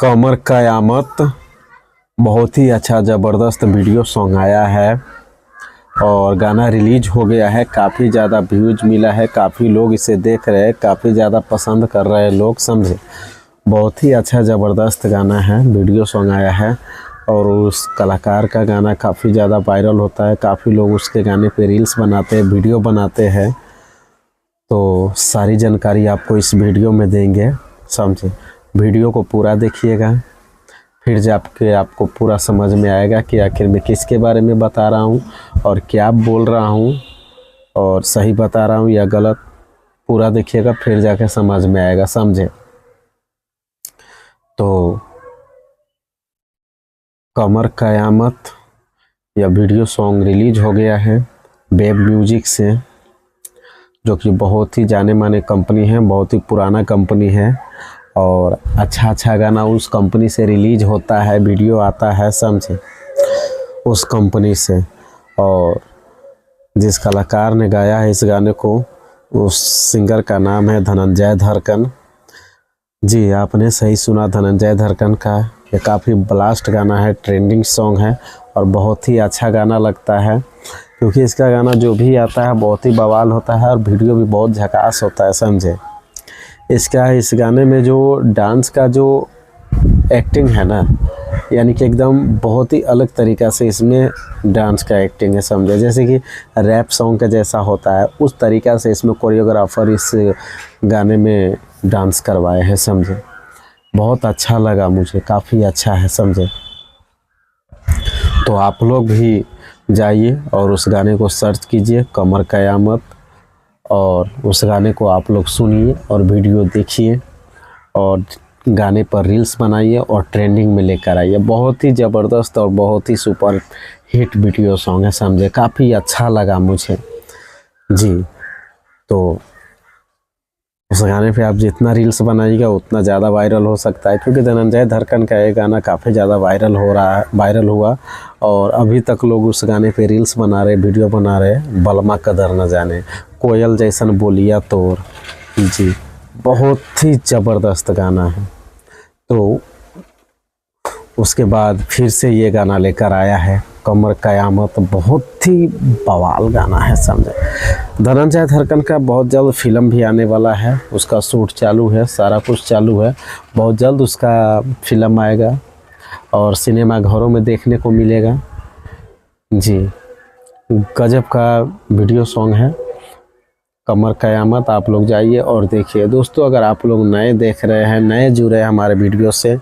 कमर कयामत बहुत ही अच्छा ज़बरदस्त वीडियो सॉन्ग आया है और गाना रिलीज हो गया है। काफ़ी ज़्यादा व्यूज मिला है, काफ़ी लोग इसे देख रहे हैं, काफ़ी ज़्यादा पसंद कर रहे हैं लोग, समझे। बहुत ही अच्छा ज़बरदस्त गाना है, वीडियो सॉन्ग आया है और उस कलाकार का गाना काफ़ी ज़्यादा वायरल होता है। काफ़ी लोग उसके गाने पे रील्स बनाते हैं, वीडियो बनाते हैं। तो सारी जानकारी आपको इस वीडियो में देंगे, समझे। वीडियो को पूरा देखिएगा, फिर जाके आपको पूरा समझ में आएगा कि आखिर मैं किसके बारे में बता रहा हूँ और क्या बोल रहा हूँ और सही बता रहा हूँ या गलत। पूरा देखिएगा, फिर जाके समझ में आएगा, समझे। तो कमर कयामत यह वीडियो सॉन्ग रिलीज हो गया है वेब म्यूजिक से, जो कि बहुत ही जाने माने कंपनी है, बहुत ही पुराना कंपनी है और अच्छा गाना उस कंपनी से रिलीज होता है, वीडियो आता है, समझे, उस कंपनी से। और जिस कलाकार ने गाया है इस गाने को, उस सिंगर का नाम है धनंजय धड़कन। जी, आपने सही सुना, धनंजय धड़कन का ये काफ़ी ब्लास्ट गाना है, ट्रेंडिंग सॉन्ग है और बहुत ही अच्छा गाना लगता है, क्योंकि इसका गाना जो भी आता है बहुत ही बवाल होता है और वीडियो भी बहुत झकास होता है, समझे। इस गाने में जो डांस का जो एक्टिंग है ना, यानी कि एकदम बहुत ही अलग तरीक़ा से इसमें डांस का एक्टिंग है, समझे। जैसे कि रैप सॉन्ग का जैसा होता है उस तरीक़ा से इसमें कोरियोग्राफर इस गाने में डांस करवाए हैं, समझे। बहुत अच्छा लगा मुझे, काफ़ी अच्छा है, समझे। तो आप लोग भी जाइए और उस गाने को सर्च कीजिए, कमर कयामत, और उस गाने को आप लोग सुनिए और वीडियो देखिए और गाने पर रील्स बनाइए और ट्रेंडिंग में लेकर आइए। बहुत ही ज़बरदस्त और बहुत ही सुपर हिट वीडियो सॉन्ग है, समझे। काफ़ी अच्छा लगा मुझे जी। तो उस गाने पे आप जितना रील्स बनाइएगा उतना ज़्यादा वायरल हो सकता है, क्योंकि धनंजय धड़कन का ये गाना काफ़ी ज़्यादा वायरल हुआ और अभी तक लोग उस गाने पे रील्स बना रहे, वीडियो बना रहे। बलमा कदर न जाने, कोयल जैसन बोलिया तोर, जी, बहुत ही ज़बरदस्त गाना है। तो उसके बाद फिर से ये गाना लेकर आया है कमर कयामत, बहुत ही बवाल गाना है, समझे। धनंजय धड़कन का बहुत जल्द फिल्म भी आने वाला है, उसका शूट चालू है, सारा कुछ चालू है। बहुत जल्द उसका फिल्म आएगा और सिनेमा घरों में देखने को मिलेगा। जी, गजब का वीडियो सॉन्ग है कमर कयामत, आप लोग जाइए और देखिए। दोस्तों, अगर आप लोग नए देख रहे हैं, नए जुड़े हैं हमारे वीडियो से,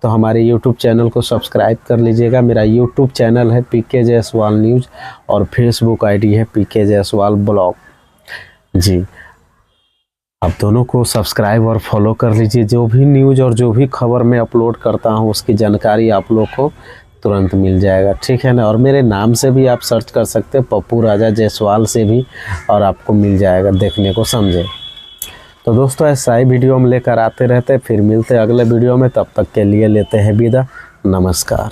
तो हमारे YouTube चैनल को सब्सक्राइब कर लीजिएगा। मेरा YouTube चैनल है PK जायसवाल न्यूज़ और Facebook ID है PK जायसवाल ब्लॉग। जी, आप दोनों को सब्सक्राइब और फॉलो कर लीजिए। जो भी न्यूज़ और जो भी खबर मैं अपलोड करता हूँ उसकी जानकारी आप लोग को तुरंत मिल जाएगा, ठीक है ना। और मेरे नाम से भी आप सर्च कर सकते हैं, पप्पू राजा जायसवाल से भी, और आपको मिल जाएगा देखने को, समझे। तो दोस्तों, ऐसा ही वीडियो हम लेकर आते रहते हैं, फिर मिलते हैं अगले वीडियो में। तब तक के लिए लेते हैं विदा, नमस्कार।